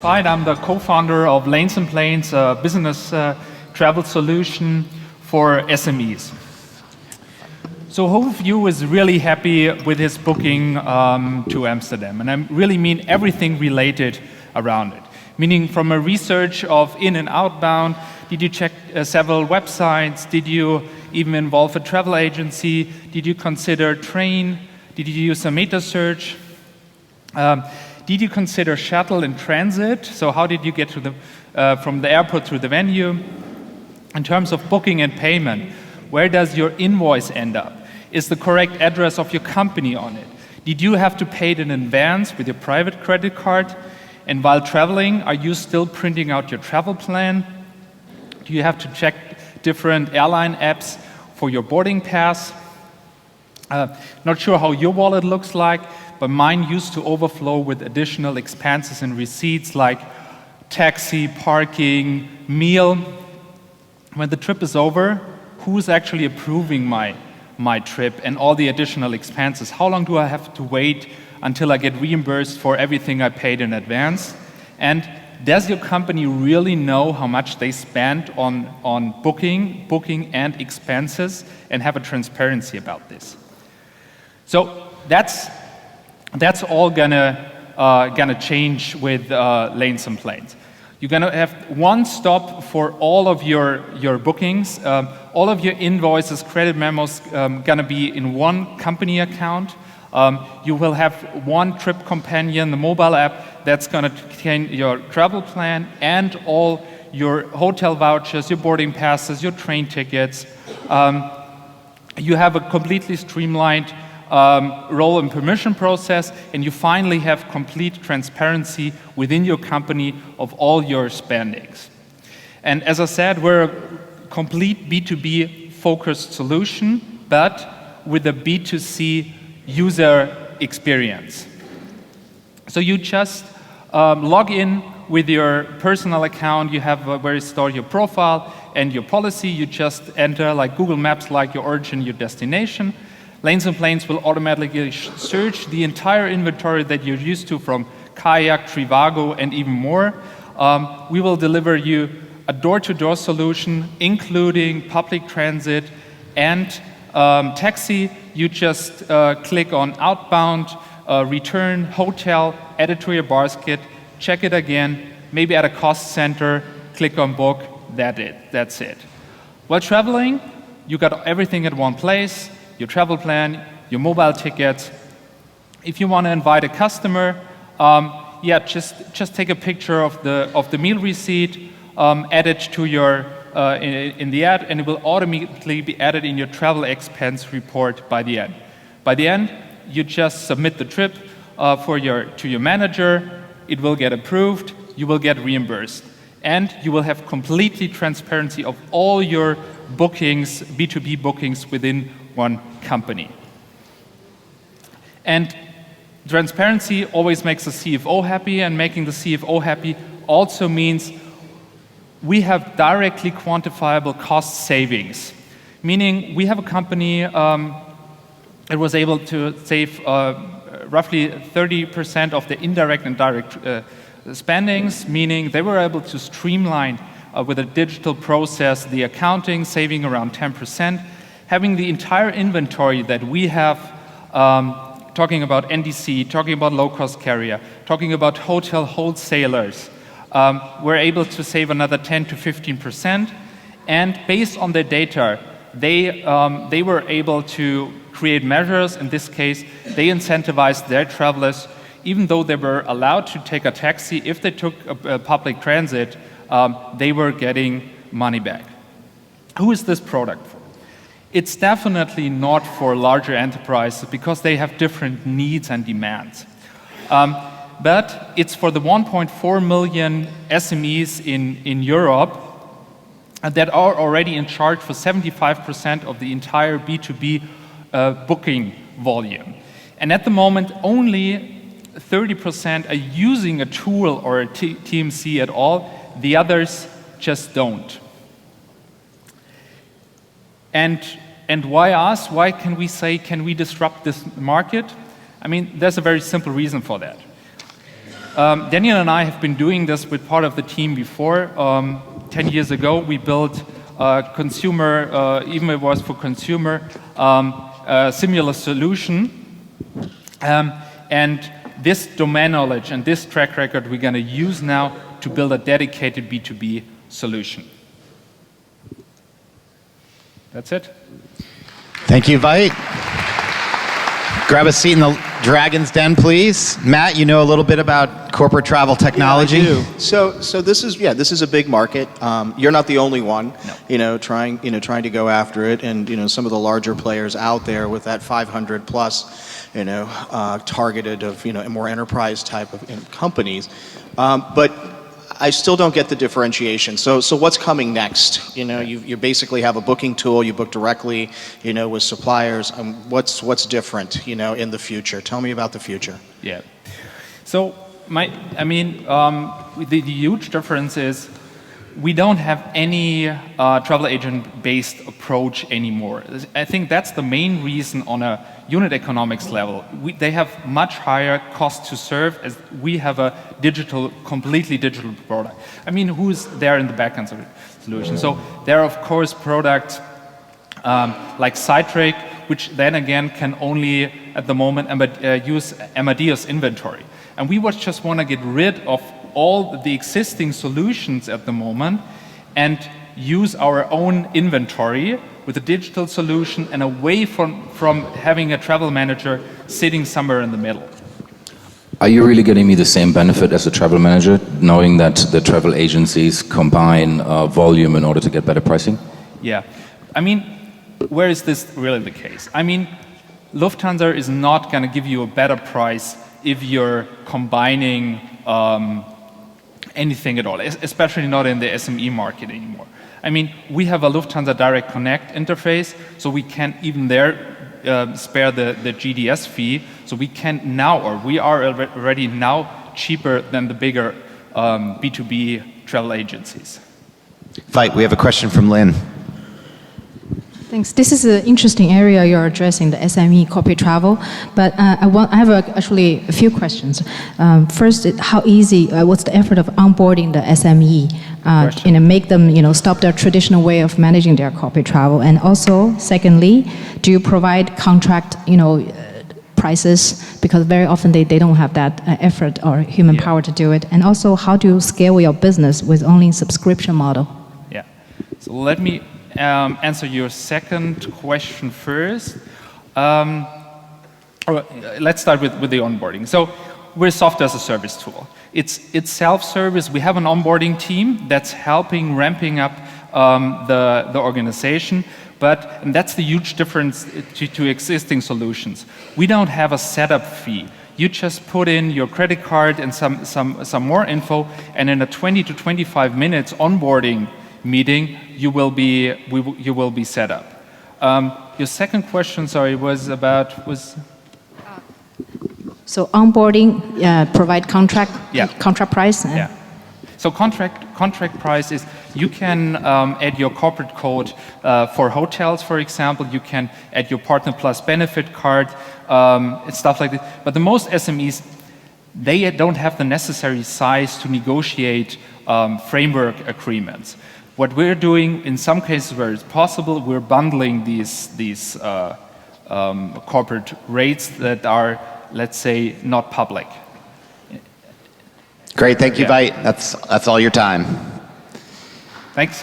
Veit. I'm the co-founder of Lanes and Planes, a business travel solution for SMEs. So who of you is really happy with his booking to Amsterdam? And I really mean everything related around it. Meaning from a research of in and outbound, did you check several websites? Did you even involve a travel agency? Did you consider train? Did you use a meta search? Did you consider shuttle and transit? So how did you get to from the airport to the venue? In terms of booking and payment, where does your invoice end up? Is the correct address of your company on it? Did you have to pay it in advance with your private credit card? And while traveling, are you still printing out your travel plan? Do you have to check different airline apps for your boarding pass? Not sure how your wallet looks like, but mine used to overflow with additional expenses and receipts like taxi, parking, meal. When the trip is over, who's actually approving my trip and all the additional expenses? How long do I have to wait until I get reimbursed for everything I paid in advance? And does your company really know how much they spend on booking and expenses and have a transparency about this? So that's all gonna change with Lanes and Planes. You're gonna have one stop for all of your bookings. All of your invoices, credit memos, gonna be in one company account. You will have one trip companion, the mobile app, that's gonna contain your travel plan and all your hotel vouchers, your boarding passes, your train tickets. You have a completely streamlined role and permission process, and you finally have complete transparency within your company of all your spendings. And as I said, we're a complete B2B focused solution, but with a B2C user experience. So you just log in with your personal account. You have where you store your profile and your policy. You just enter like Google Maps, like your origin, your destination. Lanes and Planes will automatically search the entire inventory that you're used to, from kayak, Trivago, and even more. We will deliver you a door-to-door solution, including public transit and taxi. You just click on outbound, return, hotel, add it to your basket, check it again, maybe at a cost center, click on book, that's it. While traveling, you got everything at one place. Your travel plan, your mobile tickets. If you want to invite a customer, just take a picture of the meal receipt, add it to your in the ad, and it will automatically be added in your travel expense report by the end. By the end, you just submit the trip to your manager. It will get approved. You will get reimbursed, and you will have completely transparency of all your bookings, B2B bookings within one company. And transparency always makes the CFO happy, and making the CFO happy also means we have directly quantifiable cost savings. Meaning we have a company that was able to save roughly 30% of the indirect and direct spendings, meaning they were able to streamline with a digital process the accounting, saving around 10%. Having the entire inventory that we have, talking about NDC, talking about low-cost carrier, talking about hotel wholesalers, we're able to save another 10 to 15%. And based on their data, they were able to create measures. In this case, they incentivized their travelers, even though they were allowed to take a taxi. If they took a public transit, they were getting money back. Who is this product for? It's definitely not for larger enterprises because they have different needs and demands. But it's for the 1.4 million SMEs in Europe that are already in charge for 75% of the entire B2B booking volume. And at the moment, only 30% are using a tool or a TMC at all. The others just don't. And why us? Why can we say, can we disrupt this market? I mean, there's a very simple reason for that. Daniel and I have been doing this with part of the team before. 10 years ago, we built consumer, even it was for consumer, similar solution. And this domain knowledge and this track record we're going to use now to build a dedicated B2B solution. That's it. Thank you, Veit. Grab a seat in the Dragon's Den, please. Matt, you know a little bit about corporate travel technology? Yeah, I do. So this is a big market. You're not the only one, trying to go after it, and some of the larger players out there with that 500 plus, targeted of more enterprise type of companies, but I still don't get the differentiation. So what's coming next? You basically have a booking tool. You book directly, with suppliers. What's different, in the future? Tell me about the future. Yeah. So the huge difference is we don't have any travel agent-based approach anymore. I think that's the main reason on a unit economics level. They have much higher cost to serve as we have a completely digital product. Who's there in the backend solution? So there are, of course, products like Citric, which then again can only, at the moment, use Amadeus inventory. And we just want to get rid of all the existing solutions at the moment and use our own inventory with a digital solution and away from having a travel manager sitting somewhere in the middle. Are you really getting me the same benefit as a travel manager, knowing that the travel agencies combine volume in order to get better pricing? Yeah. Where is this really the case? Lufthansa is not going to give you a better price if you're combining anything at all, especially not in the SME market anymore. We have a Lufthansa Direct Connect interface, so we can't even there spare the GDS fee. So we can now, or we are already now cheaper than the bigger B2B travel agencies. Veit, we have a question from Lynn. Thanks. This is an interesting area you're addressing, the SME corporate travel. But I have actually a few questions. First, how easy? What's the effort of onboarding the SME? Make them stop their traditional way of managing their corporate travel. And also, secondly, do you provide contract prices? Because very often they don't have that effort or human power to do it. And also, how do you scale your business with only subscription model? Yeah. So let me answer your second question first. Let's start with the onboarding. So we're a software as a service tool. It's self-service. We have an onboarding team that's helping ramping up the organization, and that's the huge difference to existing solutions. We don't have a setup fee. You just put in your credit card and some more info, and in a 20 to 25 minutes onboarding meeting, you will be set up. Your second question, sorry, was about So onboarding, provide contract price. Yeah. So contract price is you can add your corporate code for hotels, for example. You can add your Partner Plus benefit card, stuff like that. But the most SMEs, they don't have the necessary size to negotiate framework agreements. What we're doing, in some cases where it's possible, we're bundling these corporate rates that are, let's say, not public. Great, thank you, Veit. That's all your time. Thanks.